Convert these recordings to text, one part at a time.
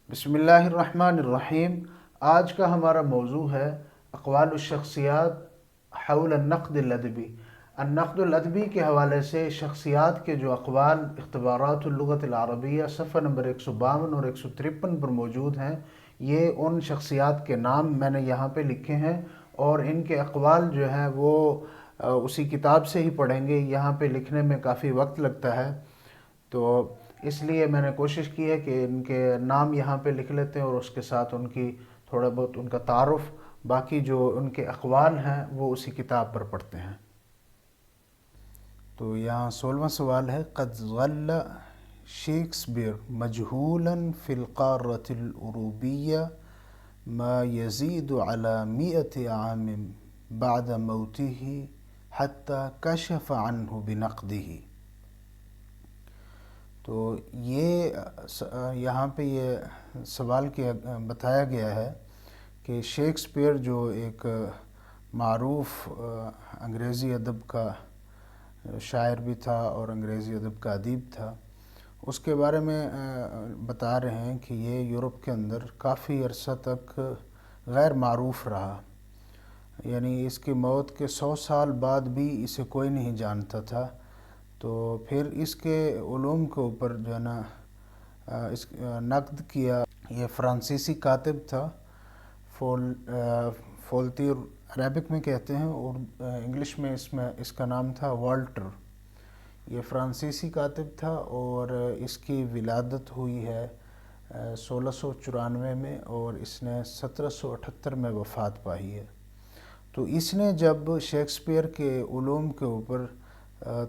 بسم اللہ الرحمن الرحیم۔ آج کا ہمارا موضوع ہے اقوال الشخصیات حول النقد الادبی۔ النقد الادبی کے حوالے سے شخصیات کے جو اقوال اختبارات اللغت العربیہ صفحہ نمبر 152 اور 153 پر موجود ہیں، یہ ان شخصیات کے نام میں نے یہاں پہ لکھے ہیں، اور ان کے اقوال جو ہیں وہ اسی کتاب سے ہی پڑھیں گے۔ یہاں پہ لکھنے میں کافی وقت لگتا ہے، تو اس لیے میں نے کوشش کی ہے کہ ان کے نام یہاں پہ لکھ لیتے ہیں اور اس کے ساتھ ان کی تھوڑا بہت ان کا تعارف، باقی جو ان کے اقوال ہیں وہ اسی کتاب پر پڑھتے ہیں۔ تو یہاں 16واں سوال ہے، قد ظل شیکسپیئر مجہولا فی القارۃ العروبیہ ما یزید علی 100 عام بعد موتہ حتی کشف عنہ بنقدہ۔ تو یہ یہاں پہ یہ سوال کیا بتایا گیا ہے کہ شیکسپیئر جو ایک معروف انگریزی ادب کا شاعر بھی تھا اور انگریزی ادب کا ادیب تھا، اس کے بارے میں بتا رہے ہیں کہ یہ یورپ کے اندر کافی عرصہ تک غیر معروف رہا، یعنی اس کی موت کے 100 سال بعد بھی اسے کوئی نہیں جانتا تھا۔ تو پھر اس کے علوم کے اوپر جو ہے نا اس نقد کیا یہ فرانسیسی کاتب تھا، فولتیر عربک میں کہتے ہیں، اور انگلش میں اس کا نام تھا والٹر۔ یہ فرانسیسی کاتب تھا اور اس کی ولادت ہوئی ہے 1694 میں، اور اس نے 1778 میں وفات پائی ہے۔ تو اس نے جب شیکسپیئر کے علوم کے اوپر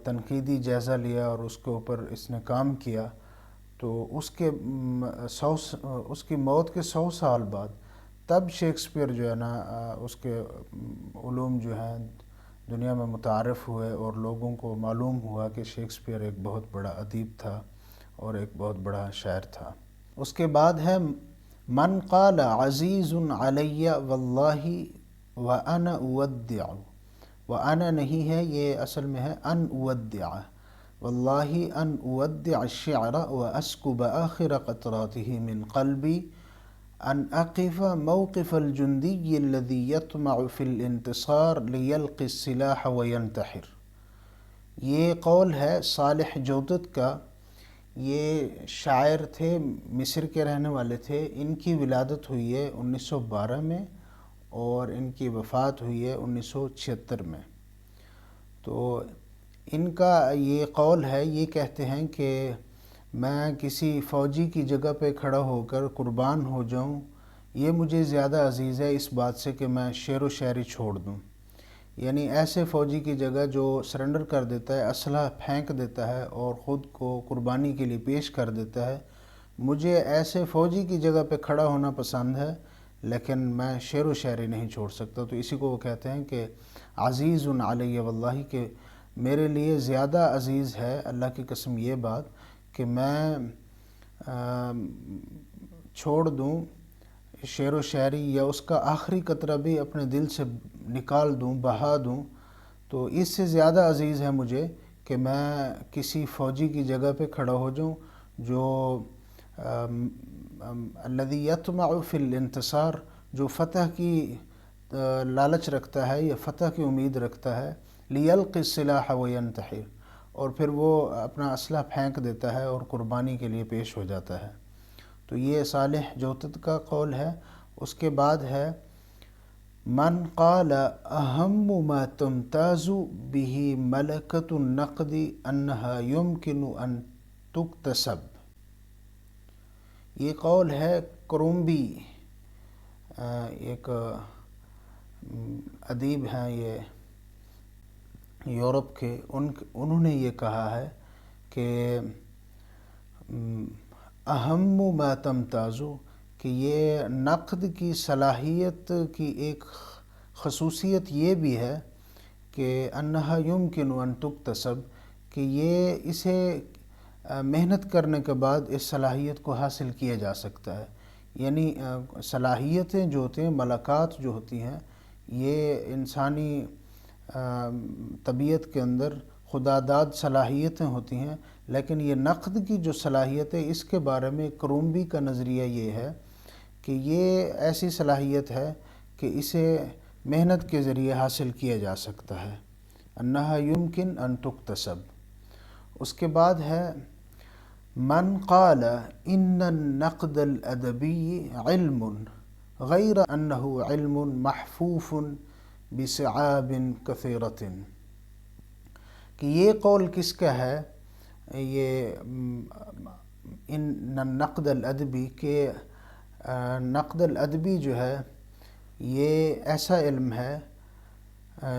تنقیدی جائزہ لیا اور اس کے اوپر اس نے کام کیا، تو اس کی موت کے 100 سال بعد تب شیکسپیئر جو ہے نا اس کے علوم جو ہیں دنیا میں متعارف ہوئے، اور لوگوں کو معلوم ہوا کہ شیکسپیئر ایک بہت بڑا ادیب تھا اور ایک بہت بڑا شاعر تھا۔ اس کے بعد ہے، من قال عزیز علی واللہ وانا اودع، وانا نہیں ہے، یہ اصل میں ہے ان اودع، واللہ ان اودع الشعر واسکب آخر قطراته من قلبی ان اقف موقف الجندی الذي يطمع في الانتصار ليلقي السلاح وينتحر۔ یہ قول ہے صالح جودت کا، یہ شاعر تھے، مصر کے رہنے والے تھے۔ ان کی ولادت ہوئی ہے 1912 میں اور ان کی وفات ہوئی ہے 1976 میں۔ تو ان کا یہ قول ہے، یہ کہتے ہیں کہ میں کسی فوجی کی جگہ پہ کھڑا ہو کر قربان ہو جاؤں، یہ مجھے زیادہ عزیز ہے اس بات سے کہ میں شعر و شاعری چھوڑ دوں۔ یعنی ایسے فوجی کی جگہ جو سرنڈر کر دیتا ہے، اسلحہ پھینک دیتا ہے اور خود کو قربانی کے لیے پیش کر دیتا ہے، مجھے ایسے فوجی کی جگہ پہ کھڑا ہونا پسند ہے، لیکن میں شعر و شاعری نہیں چھوڑ سکتا۔ تو اسی کو وہ کہتے ہیں کہ عزیز علی واللہ، کہ میرے لیے زیادہ عزیز ہے اللہ کی قسم یہ بات کہ میں چھوڑ دوں شعر و شاعری، یا اس کا آخری قطرہ بھی اپنے دل سے نکال دوں، بہا دوں، تو اس سے زیادہ عزیز ہے مجھے کہ میں کسی فوجی کی جگہ پہ کھڑا ہو جاؤں جو الذی یطمع فی الانتصار، جو فتح کی لالچ رکھتا ہے یا فتح کی امید رکھتا ہے، لیلقی السلاح وینتحر، اور پھر وہ اپنا اسلحہ پھینک دیتا ہے اور قربانی کے لیے پیش ہو جاتا ہے۔ تو یہ صالح جوتت کا قول ہے۔ اس کے بعد ہے، من قال اہم ما تمتاز به ملکۃ النقد انہا یمکن ان تکتسب۔ یہ قول ہے کرومبی، ایک ادیب ہیں یہ یورپ کے، انہوں نے یہ کہا ہے کہ اہم ما تمتاز، کہ یہ نقد کی صلاحیت کی ایک خصوصیت یہ بھی ہے کہ انہا یمکن ان تکتسب، کہ یہ اسے محنت کرنے کے بعد اس صلاحیت کو حاصل کیا جا سکتا ہے۔ یعنی صلاحیتیں جو ہوتی ہیں، ملکات جو ہوتی ہیں، یہ انسانی طبیعت کے اندر خداداد صلاحیتیں ہوتی ہیں، لیکن یہ نقد کی جو صلاحیت ہے اس کے بارے میں کرومبی کا نظریہ یہ ہے کہ یہ ایسی صلاحیت ہے کہ اسے محنت کے ذریعے حاصل کیا جا سکتا ہے، انہا یمکن ان تکتسب۔ اس کے بعد ہے من قال ان النقد الادبی علم غیر انہ علم محفوف بصعاب کثیرۃ، کہ یہ قول کس کا ہے، یہ ان النقد الادبی کہ نقد الادبی جو ہے یہ ایسا علم ہے،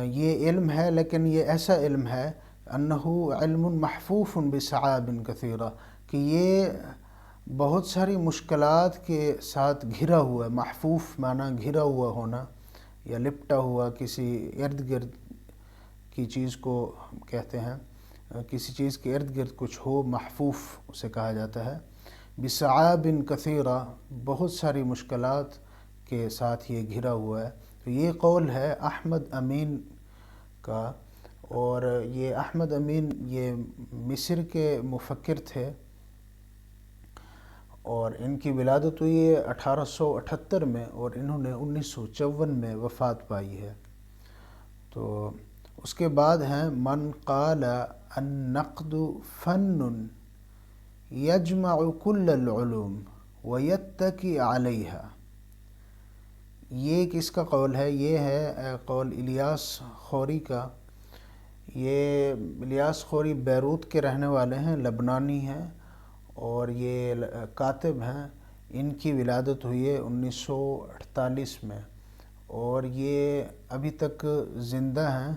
یہ علم ہے لیکن یہ ایسا علم ہے انہ علم محفوف بصعاب کثیرہ، کہ یہ بہت ساری مشکلات کے ساتھ گھرا ہوا ہے۔ محفوف معنی گھرا ہوا ہونا یا لپٹا ہوا، کسی ارد گرد کی چیز کو کہتے ہیں، کسی چیز کے ارد گرد کچھ ہو، محفوف اسے کہا جاتا ہے۔ بصعاب کثیرہ، بہت ساری مشکلات کے ساتھ یہ گھرا ہوا ہے۔ تو یہ قول ہے احمد امین کا، اور یہ احمد امین یہ مصر کے مفکر تھے، اور ان کی ولادت ہوئی ہے 1878 میں، اور انہوں نے 1954 میں وفات پائی ہے۔ تو اس کے بعد ہیں من قال النقد فن یجمع کل العلوم ویتکی علیہا، یہ کس کا قول ہے؟ یہ ہے قول الیاس خوری کا۔ یہ الیاس خوری بیروت کے رہنے والے ہیں، لبنانی ہیں، اور یہ کاتب ہیں۔ ان کی ولادت ہوئی ہے 1948 میں، اور یہ ابھی تک زندہ ہیں،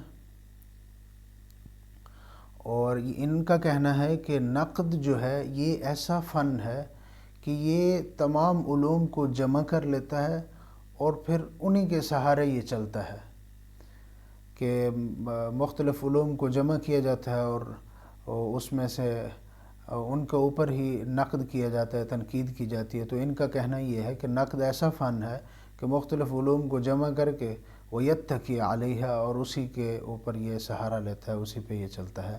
اور ان کا کہنا ہے کہ نقد جو ہے یہ ایسا فن ہے کہ یہ تمام علوم کو جمع کر لیتا ہے اور پھر انہی کے سہارے یہ چلتا ہے، کہ مختلف علوم کو جمع کیا جاتا ہے اور اس میں سے ان کے اوپر ہی نقد کیا جاتا ہے، تنقید کی جاتی ہے۔ تو ان کا کہنا یہ ہے کہ نقد ایسا فن ہے کہ مختلف علوم کو جمع کر کے وہ یتکی علیہ، اور اسی کے اوپر یہ سہارا لیتا ہے، اسی پہ یہ چلتا ہے۔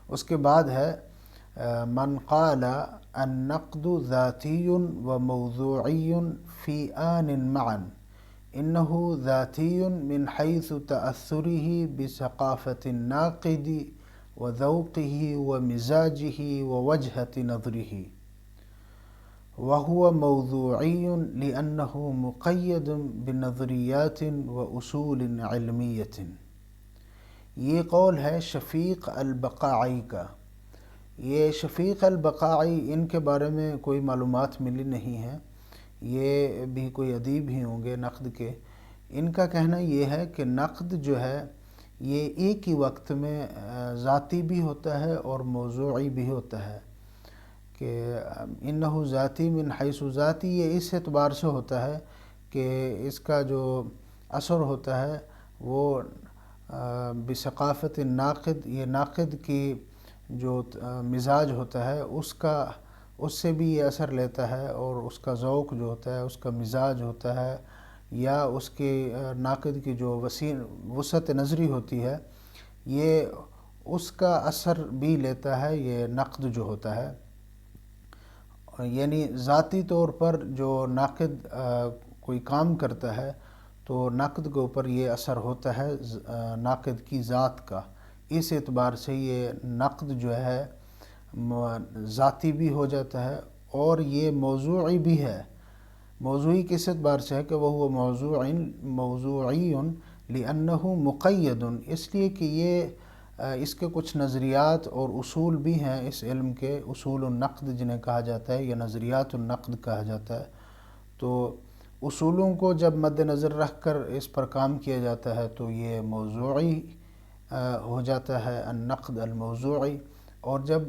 اس کے بعد ہے من قال النقد ذاتی و موضوعی فی آن معا، انہ ذاتی من حیث تأثرہ بثقافت الناقد و ذوقہ و مزاجہ و وجہۃ نظرہ، وهو موضوعی لأنہ مقید بنظریات و اصول علمیۃ۔ یہ قول ہے شفیق البقاعی کا۔ یہ شفیق البقاعی، ان کے بارے میں کوئی معلومات ملی نہیں ہیں، یہ بھی کوئی ادیب ہی ہوں گے نقد کے۔ ان کا کہنا یہ ہے کہ نقد جو ہے یہ ایک ہی وقت میں ذاتی بھی ہوتا ہے اور موضوعی بھی ہوتا ہے، کہ انہ ذاتی من حیث، ذاتی یہ اس اعتبار سے ہوتا ہے کہ اس کا جو اثر ہوتا ہے وہ بثقافت الناقد، یہ ناقد کی جو مزاج ہوتا ہے اس سے بھی یہ اثر لیتا ہے، اور اس کا ذوق جو ہوتا ہے، اس کا مزاج ہوتا ہے، یا اس کے ناقد کی جو وسعت نظری ہوتی ہے، یہ اس کا اثر بھی لیتا ہے یہ نقد جو ہوتا ہے۔ یعنی ذاتی طور پر جو ناقد کوئی کام کرتا ہے تو نقد کے اوپر یہ اثر ہوتا ہے ناقد کی ذات کا، اس اعتبار سے یہ نقد جو ہے ذاتی بھی ہو جاتا ہے اور یہ موضوعی بھی ہے۔ موضوعی کس اعتبار سے ہے کہ وہ موضوعی لأنہ مقید، اس لیے کہ یہ اس کے کچھ نظریات اور اصول بھی ہیں اس علم کے، اصول النقد جنہیں کہا جاتا ہے یا نظریات النقد کہا جاتا ہے۔ تو اصولوں کو جب مد نظر رکھ کر اس پر کام کیا جاتا ہے تو یہ موضوعی ہو جاتا ہے، النقد الموضوعی۔ اور جب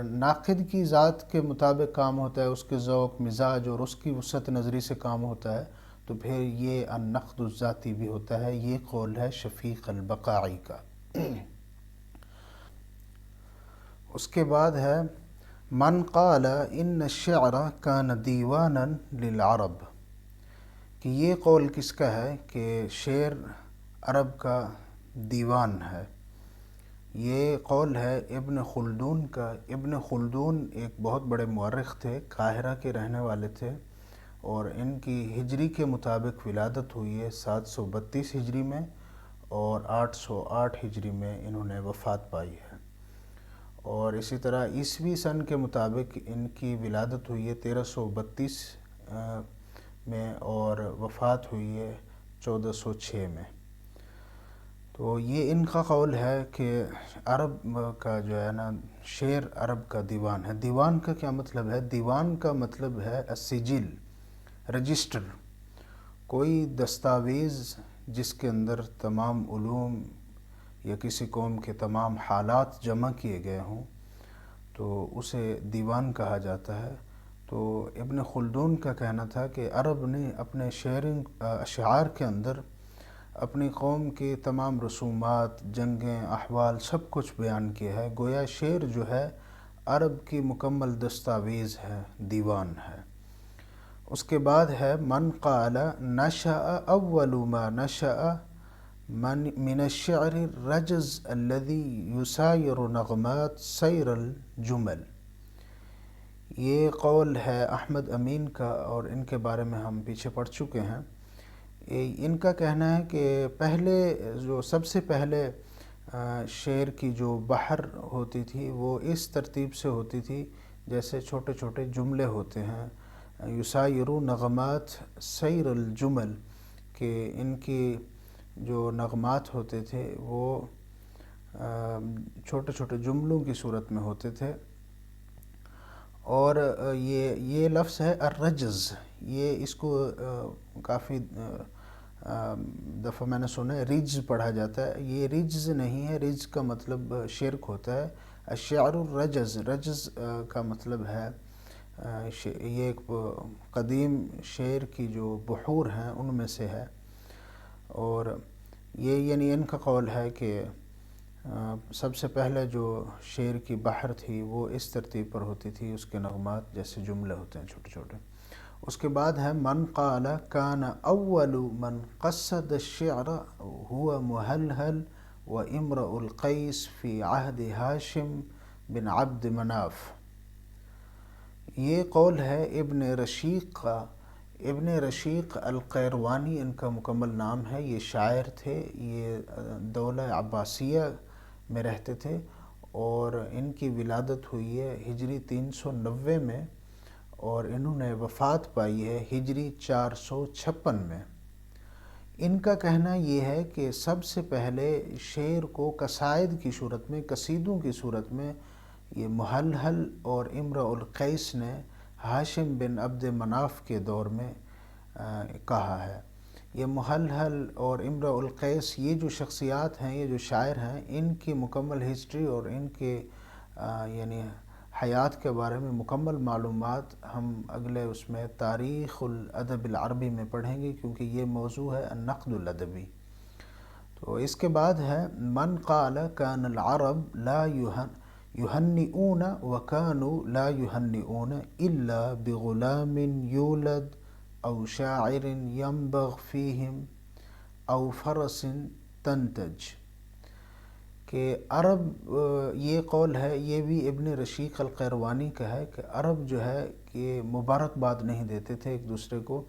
ناقد کی ذات کے مطابق کام ہوتا ہے، اس کے ذوق، مزاج اور اس کی وسعت نظری سے کام ہوتا ہے، تو پھر یہ النقد الذاتی بھی ہوتا ہے۔ یہ قول ہے شفیق البقاعی کا۔ اس کے بعد ہے من قال ان الشعر کان دیوانا للعرب، کہ یہ قول کس کا ہے کہ شعر عرب کا دیوان ہے۔ یہ قول ہے ابن خلدون کا۔ ابن خلدون ایک بہت بڑے مورخ تھے، قاہرہ کے رہنے والے تھے، اور ان کی ہجری کے مطابق ولادت ہوئی ہے 732 ہجری میں، اور 808 ہجری میں انہوں نے وفات پائی ہے۔ اور اسی طرح عیسوی سن کے مطابق ان کی ولادت ہوئی ہے 1332 میں، اور وفات ہوئی ہے 1406 میں۔ تو یہ ان کا قول ہے کہ عرب کا جو ہے نا شعر عرب کا دیوان ہے۔ دیوان کا کیا مطلب ہے؟ دیوان کا مطلب ہے السجل، رجسٹر، کوئی دستاویز جس کے اندر تمام علوم یا کسی قوم کے تمام حالات جمع کیے گئے ہوں، تو اسے دیوان کہا جاتا ہے۔ تو ابن خلدون کا کہنا تھا کہ عرب نے اپنے اشعار کے اندر اپنی قوم کے تمام رسومات، جنگیں، احوال سب کچھ بیان کیا ہے، گویا شعر جو ہے عرب کی مکمل دستاویز ہے، دیوان ہے۔ اس کے بعد ہے من قال نشأ اول ما نشأ من الشعر الرجز الذي يساير نغمات سیر الجمل۔ یہ قول ہے احمد امین کا، اور ان کے بارے میں ہم پیچھے پڑھ چکے ہیں۔ ان کا کہنا ہے کہ سب سے پہلے شعر کی جو بحر ہوتی تھی وہ اس ترتیب سے ہوتی تھی جیسے چھوٹے چھوٹے جملے ہوتے ہیں، یسایر نغمات سیر الجمل، کہ ان کی جو نغمات ہوتے تھے وہ چھوٹے چھوٹے جملوں کی صورت میں ہوتے تھے۔ اور یہ لفظ ہے الرجز، یہ اس کو کافی دفعہ میں نے سنا ہے رجز پڑھا جاتا ہے، یہ رجز نہیں ہے، رجز کا مطلب شرک ہوتا ہے۔ الشعر الرجز، رجز کا مطلب ہے یہ ایک قدیم شعر کی جو بحور ہیں ان میں سے ہے، اور یہ یعنی ان کا قول ہے کہ سب سے پہلے جو شعر کی بحر تھی وہ اس ترتیب پر ہوتی تھی، اس کے نغمات جیسے جملے ہوتے ہیں چھوٹے چھوٹے۔ اس کے بعد ہے من قال کان اول من قصد الشعر هو محلحل و امرؤ القیس فی عہد ہاشم بن عبد مناف۔ یہ قول ہے ابن رشیق کا۔ ابن رشیق القیروانی ان کا مکمل نام ہے، یہ شاعر تھے، یہ دولہ عباسیہ میں رہتے تھے، اور ان کی ولادت ہوئی ہے ہجری 390 میں، اور انہوں نے وفات پائی ہے ہجری 456 میں۔ ان کا کہنا یہ ہے کہ سب سے پہلے شعر کو قصائد کی صورت میں، قصیدوں کی صورت میں یہ محلحل اور امرؤ القیس نے ہاشم بن عبد مناف کے دور میں کہا ہے۔ یہ محلحل اور امرؤ القیس یہ جو شخصیات ہیں، یہ جو شاعر ہیں، ان کی مکمل ہسٹری اور ان کے یعنی حیات کے بارے میں مکمل معلومات ہم اگلے اس میں تاریخ الادب العربی میں پڑھیں گے، کیونکہ یہ موضوع ہے النقد الادبی۔ تو اس کے بعد ہے من قال کان العرب لا یہنئون وکانوا لا یہنئون الا بغلام یولد او شاعر ینبغ فیہم او فرس تنتج، کہ عرب یہ قول ہے، یہ بھی ابن رشیق القیروانی کا ہے کہ عرب جو ہے کہ مبارکباد نہیں دیتے تھے ایک دوسرے کو،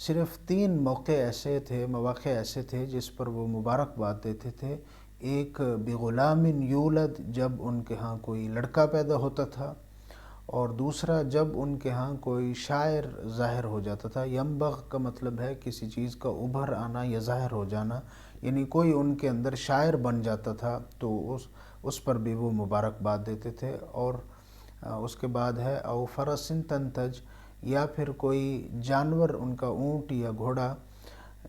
صرف 3 مواقع ایسے تھے جس پر وہ مبارکباد دیتے تھے۔ ایک بغلام یولد، جب ان کے ہاں کوئی لڑکا پیدا ہوتا تھا، اور دوسرا جب ان کے ہاں کوئی شاعر ظاہر ہو جاتا تھا۔ ینبغ کا مطلب ہے کسی چیز کا ابھر آنا یا ظاہر ہو جانا، یعنی کوئی ان کے اندر شاعر بن جاتا تھا تو اس پر بھی وہ مبارکباد دیتے تھے۔ اور اس کے بعد ہے او فرس تنتج، یا پھر کوئی جانور، ان کا اونٹ یا گھوڑا،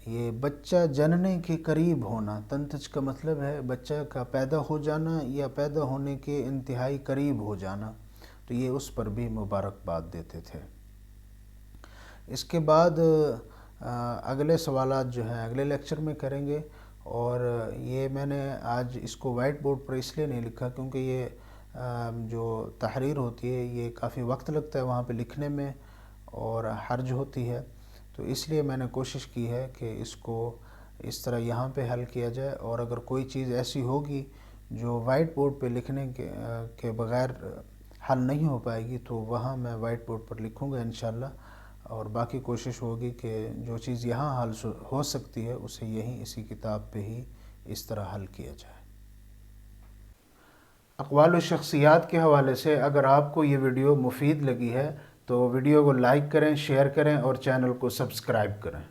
یہ بچہ جننے کے قریب ہونا، تنتج کا مطلب ہے بچہ کا پیدا ہو جانا یا پیدا ہونے کے انتہائی قریب ہو جانا، تو یہ اس پر بھی مبارکباد دیتے تھے۔ اس کے بعد اگلے سوالات جو ہیں اگلے لیکچر میں کریں گے، اور یہ میں نے آج اس کو وائٹ بورڈ پر اس لیے نہیں لکھا کیونکہ یہ جو تحریر ہوتی ہے یہ کافی وقت لگتا ہے وہاں پہ لکھنے میں، اور حرج ہوتی ہے، تو اس لیے میں نے کوشش کی ہے کہ اس کو اس طرح یہاں پہ حل کیا جائے، اور اگر کوئی چیز ایسی ہوگی جو وائٹ بورڈ پہ لکھنے کے بغیر حل نہیں ہو پائے گی تو وہاں میں وائٹ بورڈ پر لکھوں گا انشاءاللہ، اور باقی کوشش ہوگی کہ جو چیز یہاں حل ہو سکتی ہے اسے یہیں اسی کتاب پہ ہی اس طرح حل کیا جائے۔ اقوال و شخصیات کے حوالے سے اگر آپ کو یہ ویڈیو مفید لگی ہے تو ویڈیو کو لائک کریں، شیئر کریں اور چینل کو سبسکرائب کریں۔